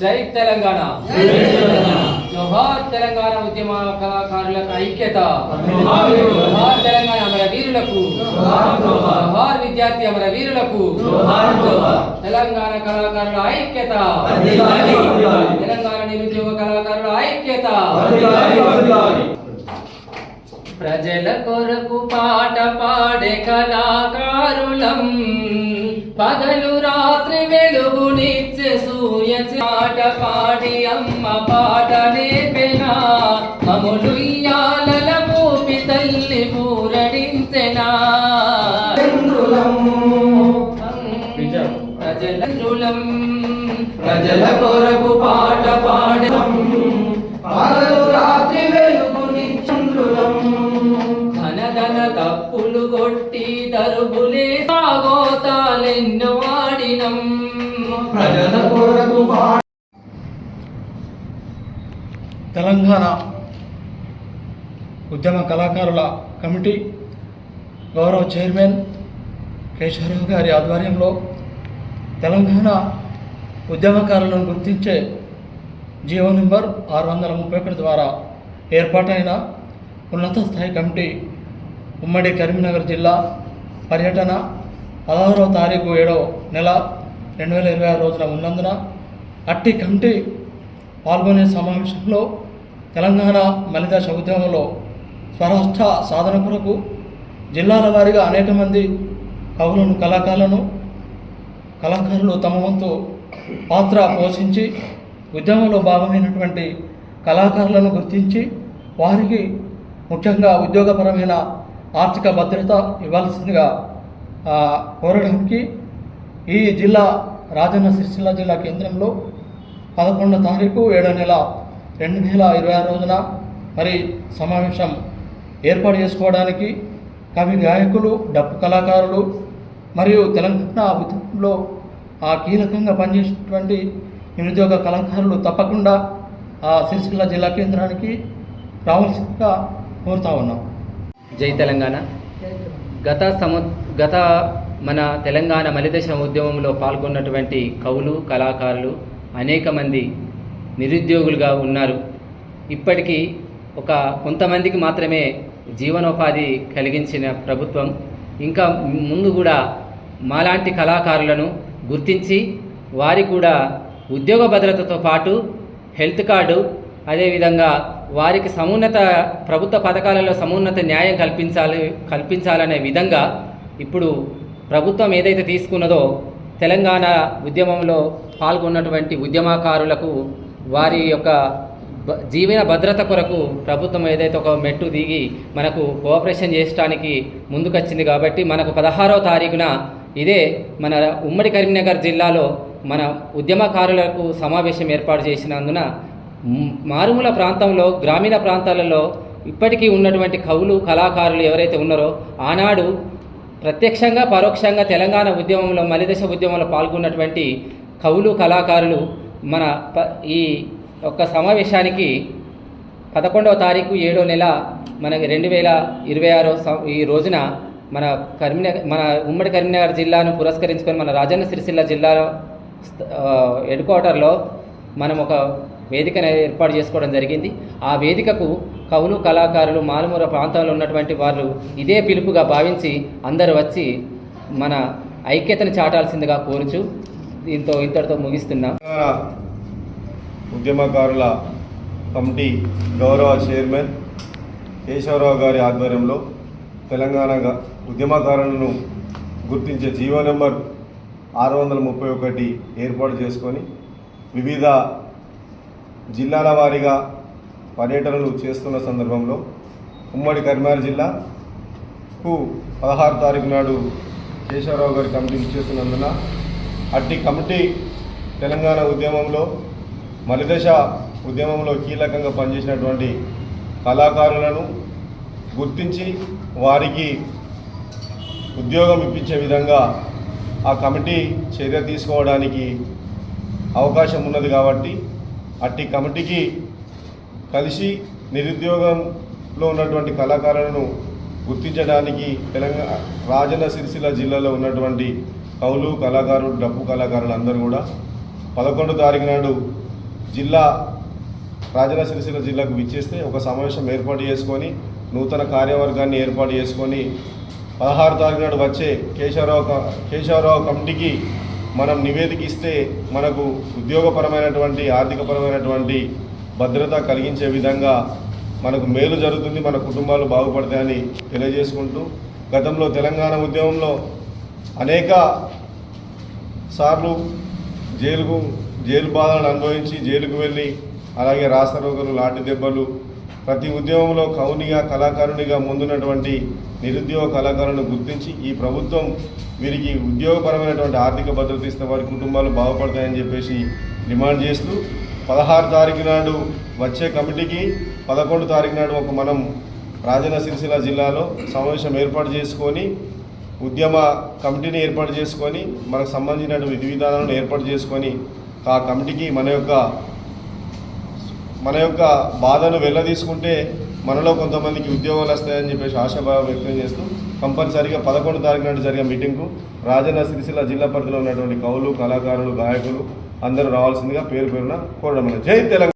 జై తెలంగాణ, జోహార్ తెలంగాణ ఉద్యమ కళాకారులకు ఐక్యత, జోహార్ తెలంగాణ అమర వీరులకు, జోహార్ విద్యార్థి అమర వీరులకు, తెలంగాణ కళాకారుల ఐక్యత, తెలంగాణ నిరుద్యోగ కళాకారుల ఐక్యత. ప్రజల కొరకు పాట పాడే కళాకారులం, పగలు రాత్రి వెలుగునిచ్చే సూర్య పాట పాడి అమ్మ పాట నేర్పెనా, మమ్ములు ఇయ్యాలల పూపి తల్లి పూరడించెనా. ప్రజల కొరకు పాట పాడే పగలు రాత్రి వెలుగునిచ్చుండ్రులం, ధన తప్పులు కొట్టి దరుబులే సాగోతాలెన్నో ఆడినం. ప్రజల కొరకు తెలంగాణ ఉద్యమ కళాకారుల కమిటీ గౌరవ చైర్మన్ కేశవరావు గారి ఆధ్వర్యంలో తెలంగాణ ఉద్యమకారులను గుర్తించే జీవో నంబర్ 631 ద్వారా ఏర్పాటైన ఉన్నత స్థాయి కమిటీ ఉమ్మడి కరీంనగర్ జిల్లా పర్యటన 16వ తారీఖు 7వ నెల 2026 రోజున ఉన్నందున అట్టి కమిటీ పాల్గొనే సమావేశంలో తెలంగాణ మలిదశ ఉద్యమంలో స్వరాష్ట్ర సాధన కొరకు జిల్లాల వారీగా అనేక మంది కవులను కళాకారులు తమ వంతు పాత్ర పోషించి ఉద్యమంలో భాగమైనటువంటి కళాకారులను గుర్తించి వారికి ముఖ్యంగా ఉద్యోగపరమైన ఆర్థిక భద్రత ఇవ్వాల్సిందిగా కోరడానికి ఈ జిల్లా రాజన్న సిరిసిల్ల జిల్లా కేంద్రంలో 11వ తారీఖు 7వ నెల 2026 రోజున మరి సమావేశం ఏర్పాటు చేసుకోవడానికి కవి గాయకులు, డప్పు కళాకారులు మరియు తెలంగాణ ఉద్యమంలో కీలకంగా పనిచేసినటువంటి నిరుద్యోగ కళాకారులు తప్పకుండా సిరిసిల్ల జిల్లా కేంద్రానికి రావాల్సిందిగా కోరుతా ఉన్నాం. జై తెలంగాణ. గత మన తెలంగాణ మలిదశ ఉద్యమంలో పాల్గొన్నటువంటి కవులు, కళాకారులు అనేక మంది నిరుద్యోగులుగా ఉన్నారు. ఇప్పటికీ కొంతమందికి మాత్రమే జీవనోపాధి కలిగించిన ప్రభుత్వం ఇంకా ముందు కూడా మాలాంటి కళాకారులను గుర్తించి వారికి కూడా ఉద్యోగ భద్రతతో పాటు హెల్త్ కార్డు, అదేవిధంగా వారికి సమున్నత ప్రభుత్వ పథకాలలో సమున్నత న్యాయం కల్పించాలనే విధంగా ఇప్పుడు ప్రభుత్వం ఏదైతే తీసుకున్నదో తెలంగాణ ఉద్యమంలో పాల్గొన్నటువంటి ఉద్యమకారులకు వారి యొక్క జీవన భద్రత కొరకు ప్రభుత్వం ఏదైతే ఒక మెట్టు దిగి మనకు కోఆపరేషన్ చేయడానికి ముందుకొచ్చింది. కాబట్టి మనకు 16వ తారీఖున ఇదే మన ఉమ్మడి కరీంనగర్ జిల్లాలో మన ఉద్యమకారులకు సమావేశం ఏర్పాటు చేసినందున మారుమూల ప్రాంతంలో, గ్రామీణ ప్రాంతాలలో ఇప్పటికీ ఉన్నటువంటి కవులు, కళాకారులు ఎవరైతే ఉన్నారో ఆనాడు ప్రత్యక్షంగా పరోక్షంగా తెలంగాణ ఉద్యమంలో మలిదశ ఉద్యమంలో పాల్గొన్నటువంటి కవులు, కళాకారులు మన ఈ యొక్క సమావేశానికి 11వ తారీఖు 7వ నెల మనకి 2026 ఈ రోజున మన ఉమ్మడి కరీంనగర్ జిల్లాను పురస్కరించుకొని మన రాజన్న సిరిసిల్ల జిల్లా హెడ్ క్వార్టర్లో మనం ఒక వేదికను ఏర్పాటు చేసుకోవడం జరిగింది. ఆ వేదికకు కవులు, కళాకారులు, మారుమూల ప్రాంతాల్లో ఉన్నటువంటి వారు ఇదే పిలుపుగా భావించి అందరూ వచ్చి మన ఐక్యతను చాటాల్సిందిగా కోరుచు ఇంతటితో ముగిస్తున్నాం. ఉద్యమకారుల కమిటీ గౌరవ చైర్మన్ కేశవరావు గారి ఆధ్వర్యంలో తెలంగాణ ఉద్యమకారులను గుర్తించే జీవో నంబర్ 631 ఏర్పాటు చేసుకొని వివిధ జిల్లాల వారీగా పర్యటనలు చేస్తున్న సందర్భంలో ఉమ్మడి కరీంనగర్ జిల్లాకు 16 తారీఖు నాడు కేశవరావు గారి కమిటీని చేస్తున్నందున అట్టి కమిటీ తెలంగాణ ఉద్యమంలో మలిదశ ఉద్యమంలో కీలకంగా పనిచేసినటువంటి కళాకారులను గుర్తించి వారికి ఉద్యోగం ఇప్పించే విధంగా ఆ కమిటీ చర్య తీసుకోవడానికి అవకాశం ఉన్నది. కాబట్టి అట్టి కమిటీకి కలిసి నిరుద్యోగంలో ఉన్నటువంటి కళాకారులను గుర్తించడానికి తెలంగాణ రాజన్న సిరిసిల్ల జిల్లాలో ఉన్నటువంటి కవులు, కళాకారులు, డప్పు కళాకారులు అందరూ కూడా 11వ తారీఖు నాడు జిల్లా రాజన్న సిరిసిల్ల జిల్లాకు విచ్చేస్తే ఒక సమావేశం ఏర్పాటు చేసుకొని నూతన కార్యవర్గాన్ని ఏర్పాటు చేసుకొని 16 తారీఖు నాడు వచ్చే కేశవరావు కమిటీకి మనం నివేదిక ఇస్తే మనకు ఉద్యోగపరమైనటువంటి ఆర్థికపరమైనటువంటి భద్రత కలిగించే విధంగా మనకు మేలు జరుగుతుంది, మన కుటుంబాలు బాగుపడతాయని తెలియజేసుకుంటూ, గతంలో తెలంగాణ ఉద్యమంలో అనేక సార్లు జైలు బాధలను అనుభవించి జైలుకు వెళ్ళి అలాగే రాస్తారోకలు లాఠీ దెబ్బలు ప్రతి ఉద్యమంలో కవునిగా కళాకారునిగా ముందున్నటువంటి నిరుద్యోగ కళాకారులను గుర్తించి ఈ ప్రభుత్వం వీరికి ఉద్యోగపరమైనటువంటి ఆర్థిక భద్రత ఇస్తే వారి కుటుంబాలు బాగుపడతాయని చెప్పేసి డిమాండ్ చేస్తూ 16 తారీఖు నాడు వచ్చే కమిటీకి 11 తారీఖు నాడు మనం రాజన్న సిరిసిల్ల జిల్లాలో సమావేశం ఏర్పాటు చేసుకొని ఉద్యమ కమిటీని ఏర్పాటు చేసుకొని మనకు సంబంధించిన విధి విధానాలను ఏర్పాటు చేసుకొని ఆ కమిటీకి మన యొక్క బాధను వెళ్ళదీసుకుంటే మనలో కొంతమందికి ఉద్యోగాలు వస్తాయని చెప్పేసి ఆశాభావం వ్యక్తం చేస్తూ కంపల్సరీగా 11 తారీఖు నాడు జరిగే మీటింగ్కు రాజన్న సిరిసిల్ల జిల్లా పరిధిలో ఉన్నటువంటి కవులు, కళాకారులు, గాయకులు అందరూ రావాల్సిందిగా పేరు పేరున కోరడం. జై తెలంగాణ.